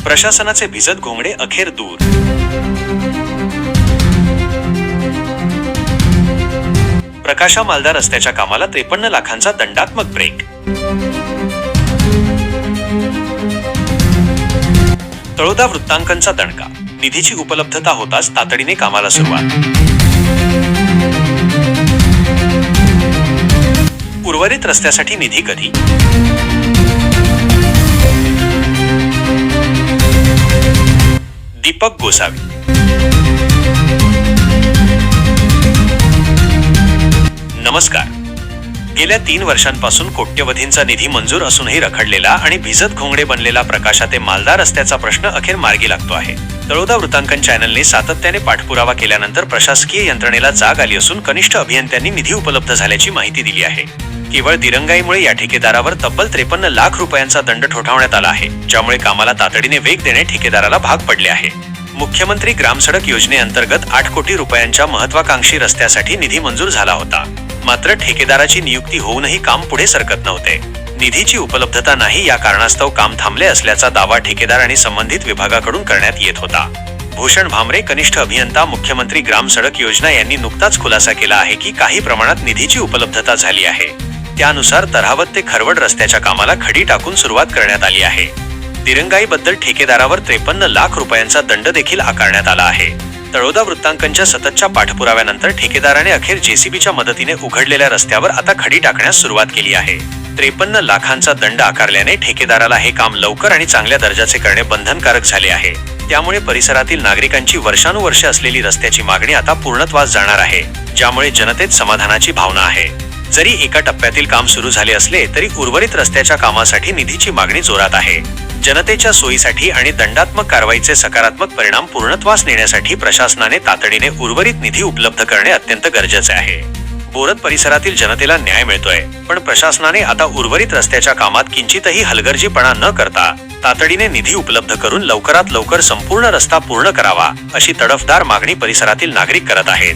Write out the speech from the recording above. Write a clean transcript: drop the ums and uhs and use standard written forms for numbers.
प्रशासनाचे भिजत घोंगडे अखेर दूर. प्रकाशा मालदार रस्त्याच्या कामाला 53 लाखांचा दंडात्मक ब्रेक. तळोदा वृत्तांकनचा दणका, निधीची उपलब्धता होताच तातडीने कामाला सुरुवात. उर्वरित रस्त्यासाठी निधी कधी? दीपक गोसावी. नमस्कार. गेल्या 3 वर्षांपासून कोट्यवधींचा निधी मंजूर असूनही रखडलेला आणि भिजत घोंगडे बनलेला प्रकाशा ते मालदार रस्त्याचा प्रश्न अखेर मार्गी लागतो आहे. तळोदा वृत्तांकन चॅनलने सातत्याने पाठपुरावा केल्यानंतर प्रशासकीय यंत्रणेला जाग आली असून कनिष्ठ अभियंत्यांनी निधी उपलब्ध झाल्याची माहिती दिली आहे. केवळ दिरंगाईमुळे या ठेकेदारावर तब्बल 53 लाख रुपयांचा दंड ठोठावण्यात आला आहे, ज्यामुळे कामाला तातडीने वेग देणे ठेकेदाराला भाग पडले आहे. मुख्यमंत्री ग्रामसडक योजनेअंतर्गत 8 कोटी रुपयांच्या महत्वाकांक्षी रस्त्यासाठी निधी मंजूर झाला होता. मात्र ठेकेदाराची नियुक्ती होऊनही काम पुढे सरकत नव्हते. निधीची उपलब्धता नाही या कारणास्तव काम थांबले असल्याचा दावा ठेकेदार आणि संबंधित विभागाकडून करण्यात येत होता. भूषण भामरे, कनिष्ठ अभियंता, मुख्यमंत्री ग्रामसडक योजना यांनी नुकताच खुलासा केला आहे की काही प्रमाणात निधीची उपलब्धता झाली आहे. त्यानुसार तरावत ते खरवड रस्त्याच्या कामाला खडी टाकून सुरुवात करण्यात आली आहे. दिरंगाईबद्दल ठेकेदारावर 53 लाख रुपयांचा दंड देखील आकारण्यात आला आहे. तळोदा वृत्तांकनच्या सततच्या पाठपुराव्यानंतर ठेकेदाराने अखेर जेसीबीच्या मदतीने उघडलेल्या रस्त्यावर आता खडी टाकण्यास सुरुवात केली आहे. 53 लाखांचा दंड आकारल्याने ठेकेदाराला हे काम लवकर आणि चांगल्या दर्जाचे करणे बंधनकारक झाले आहे. त्यामुळे परिसरातील नागरिकांची वर्षानुवर्षे असलेली रस्त्याची मागणी आता पूर्णत्वास जाणार आहे, ज्यामुळे जनतेत समाधानाची भावना आहे. जरी एका टप्प्यातील काम सुरू झाले असले तरी उर्वरित रस्त्याच्या कामासाठी निधीची मागणी जोरात आहे. जनतेच्या सोयीसाठी आणि दंडात्मक कारवाईचे सकारात्मक परिणाम पूर्णत्वास नेण्यासाठी प्रशासनाने तातडीने उर्वरित निधी उपलब्ध करणे अत्यंत गरजेचे आहे. बोरद परिसरातील जनतेला न्याय मिळतोय, पण प्रशासनाने आता उर्वरित रस्त्याच्या कामात किंचितही हलगर्जीपणा न करता तातडीने निधी उपलब्ध करून लवकरात लवकर संपूर्ण रस्ता पूर्ण करावा, अशी तडफदार मागणी परिसरातील नागरिक करत आहेत.